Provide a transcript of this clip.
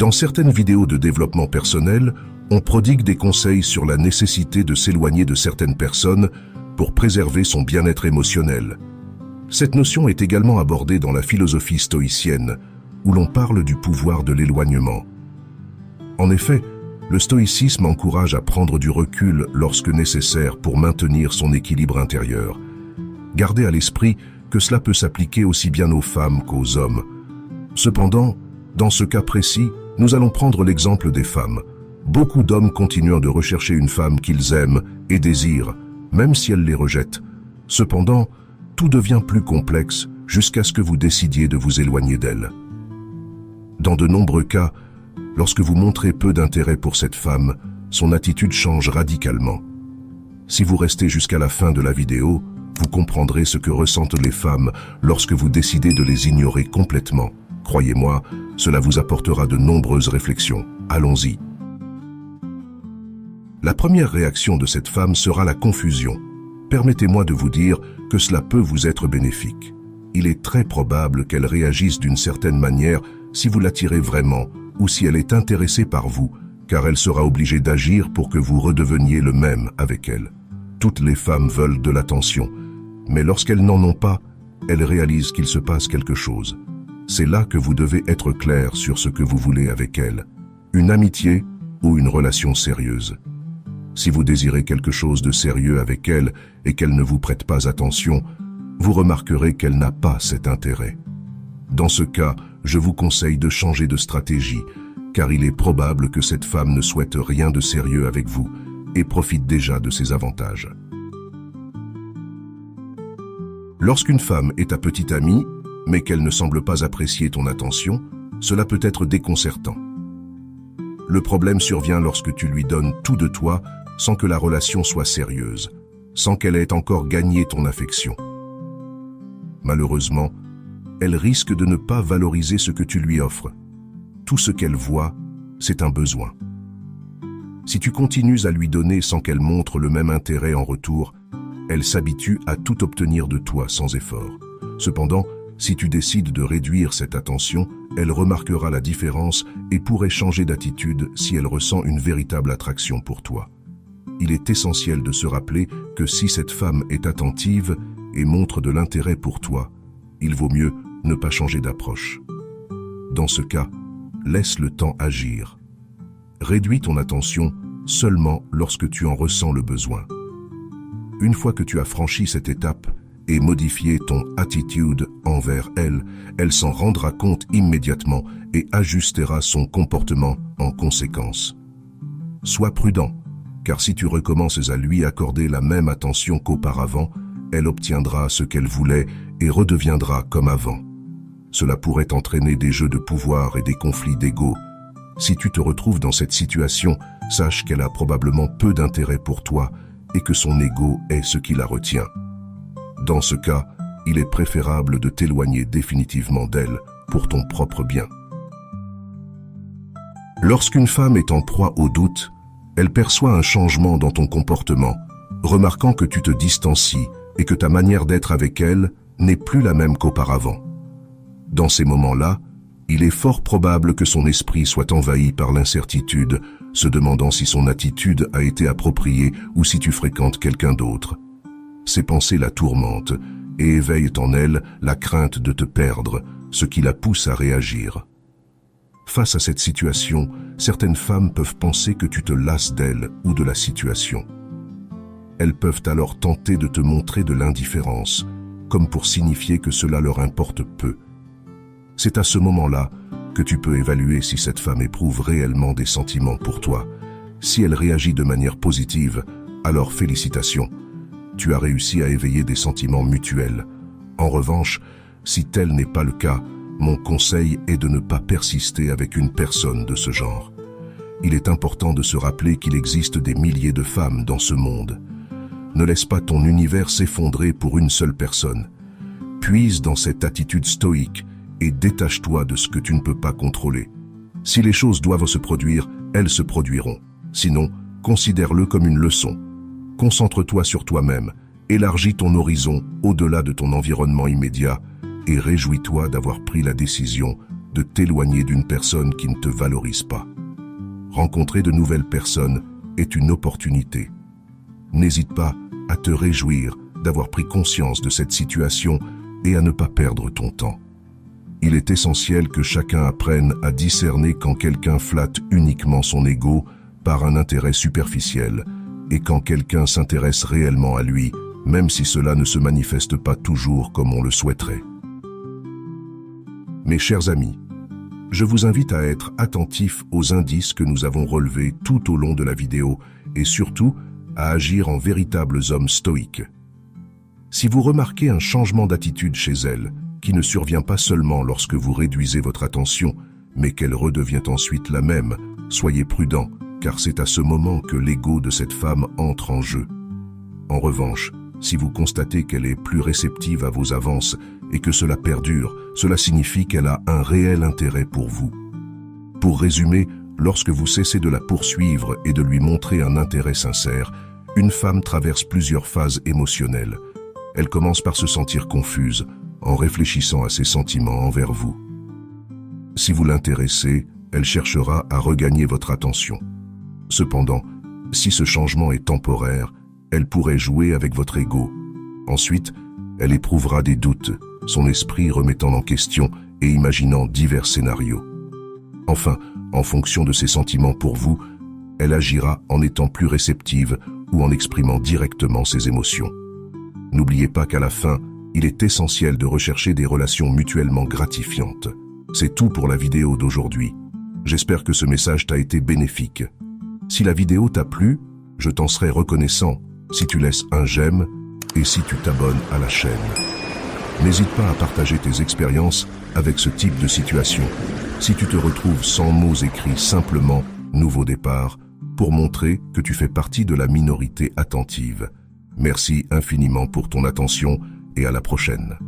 Dans certaines vidéos de développement personnel, on prodigue des conseils sur la nécessité de s'éloigner de certaines personnes pour préserver son bien-être émotionnel. Cette notion est également abordée dans la philosophie stoïcienne, où l'on parle du pouvoir de l'éloignement. En effet, le stoïcisme encourage à prendre du recul lorsque nécessaire pour maintenir son équilibre intérieur. Gardez à l'esprit que cela peut s'appliquer aussi bien aux femmes qu'aux hommes. Cependant, dans ce cas précis, nous allons prendre l'exemple des femmes. Beaucoup d'hommes continuent de rechercher une femme qu'ils aiment et désirent, même si elle les rejette. Cependant, tout devient plus complexe jusqu'à ce que vous décidiez de vous éloigner d'elle. Dans de nombreux cas, lorsque vous montrez peu d'intérêt pour cette femme, son attitude change radicalement. Si vous restez jusqu'à la fin de la vidéo, vous comprendrez ce que ressentent les femmes lorsque vous décidez de les ignorer complètement. Croyez-moi, cela vous apportera de nombreuses réflexions. Allons-y. La première réaction de cette femme sera la confusion. Permettez-moi de vous dire que cela peut vous être bénéfique. Il est très probable qu'elle réagisse d'une certaine manière si vous l'attirez vraiment ou si elle est intéressée par vous, car elle sera obligée d'agir pour que vous redeveniez le même avec elle. Toutes les femmes veulent de l'attention, mais lorsqu'elles n'en ont pas, elles réalisent qu'il se passe quelque chose. C'est là que vous devez être clair sur ce que vous voulez avec elle. Une amitié ou une relation sérieuse. Si vous désirez quelque chose de sérieux avec elle et qu'elle ne vous prête pas attention, vous remarquerez qu'elle n'a pas cet intérêt. Dans ce cas, je vous conseille de changer de stratégie, car il est probable que cette femme ne souhaite rien de sérieux avec vous et profite déjà de ses avantages. Lorsqu'une femme est ta petite amie, mais qu'elle ne semble pas apprécier ton attention, cela peut être déconcertant. Le problème survient lorsque tu lui donnes tout de toi sans que la relation soit sérieuse, sans qu'elle ait encore gagné ton affection. Malheureusement, elle risque de ne pas valoriser ce que tu lui offres. Tout ce qu'elle voit, c'est un besoin. Si tu continues à lui donner sans qu'elle montre le même intérêt en retour, elle s'habitue à tout obtenir de toi sans effort. Cependant, si tu décides de réduire cette attention, elle remarquera la différence et pourrait changer d'attitude si elle ressent une véritable attraction pour toi. Il est essentiel de se rappeler que si cette femme est attentive et montre de l'intérêt pour toi, il vaut mieux ne pas changer d'approche. Dans ce cas, laisse le temps agir. Réduis ton attention seulement lorsque tu en ressens le besoin. Une fois que tu as franchi cette étape et modifié ton attitude envers elle, elle s'en rendra compte immédiatement et ajustera son comportement en conséquence. Sois prudent, car si tu recommences à lui accorder la même attention qu'auparavant, elle obtiendra ce qu'elle voulait et redeviendra comme avant. Cela pourrait entraîner des jeux de pouvoir et des conflits d'ego. Si tu te retrouves dans cette situation, sache qu'elle a probablement peu d'intérêt pour toi et que son ego est ce qui la retient. Dans ce cas, il est préférable de t'éloigner définitivement d'elle pour ton propre bien. Lorsqu'une femme est en proie au doute, elle perçoit un changement dans ton comportement, remarquant que tu te distancies et que ta manière d'être avec elle n'est plus la même qu'auparavant. Dans ces moments-là, il est fort probable que son esprit soit envahi par l'incertitude, se demandant si son attitude a été appropriée ou si tu fréquentes quelqu'un d'autre. Ces pensées la tourmentent et éveillent en elle la crainte de te perdre, ce qui la pousse à réagir. Face à cette situation, certaines femmes peuvent penser que tu te lasses d'elles ou de la situation. Elles peuvent alors tenter de te montrer de l'indifférence, comme pour signifier que cela leur importe peu. C'est à ce moment-là que tu peux évaluer si cette femme éprouve réellement des sentiments pour toi. Si elle réagit de manière positive, alors félicitations. Tu as réussi à éveiller des sentiments mutuels. En revanche, si tel n'est pas le cas, mon conseil est de ne pas persister avec une personne de ce genre. Il est important de se rappeler qu'il existe des milliers de femmes dans ce monde. Ne laisse pas ton univers s'effondrer pour une seule personne. Puise dans cette attitude stoïque et détache-toi de ce que tu ne peux pas contrôler. Si les choses doivent se produire, elles se produiront. Sinon, considère-le comme une leçon. Concentre-toi sur toi-même, élargis ton horizon au-delà de ton environnement immédiat et réjouis-toi d'avoir pris la décision de t'éloigner d'une personne qui ne te valorise pas. Rencontrer de nouvelles personnes est une opportunité. N'hésite pas à te réjouir d'avoir pris conscience de cette situation et à ne pas perdre ton temps. Il est essentiel que chacun apprenne à discerner quand quelqu'un flatte uniquement son ego par un intérêt superficiel et quand quelqu'un s'intéresse réellement à lui, même si cela ne se manifeste pas toujours comme on le souhaiterait. Mes chers amis, je vous invite à être attentifs aux indices que nous avons relevés tout au long de la vidéo et surtout à agir en véritables hommes stoïques. Si vous remarquez un changement d'attitude chez elle, qui ne survient pas seulement lorsque vous réduisez votre attention, mais qu'elle redevient ensuite la même, soyez prudent, car c'est à ce moment que l'ego de cette femme entre en jeu. En revanche, si vous constatez qu'elle est plus réceptive à vos avances et que cela perdure, cela signifie qu'elle a un réel intérêt pour vous. Pour résumer, lorsque vous cessez de la poursuivre et de lui montrer un intérêt sincère, une femme traverse plusieurs phases émotionnelles. Elle commence par se sentir confuse, en réfléchissant à ses sentiments envers vous. Si vous l'intéressez, elle cherchera à regagner votre attention. Cependant, si ce changement est temporaire, elle pourrait jouer avec votre ego. Ensuite, elle éprouvera des doutes, son esprit remettant en question et imaginant divers scénarios. Enfin, en fonction de ses sentiments pour vous, elle agira en étant plus réceptive ou en exprimant directement ses émotions. N'oubliez pas qu'à la fin, il est essentiel de rechercher des relations mutuellement gratifiantes. C'est tout pour la vidéo d'aujourd'hui. J'espère que ce message t'a été bénéfique. Si la vidéo t'a plu, je t'en serai reconnaissant si tu laisses un j'aime et si tu t'abonnes à la chaîne. N'hésite pas à partager tes expériences avec ce type de situation. Si tu te retrouves sans mots écrits simplement « nouveau départ » pour montrer que tu fais partie de la minorité attentive. Merci infiniment pour ton attention et à la prochaine.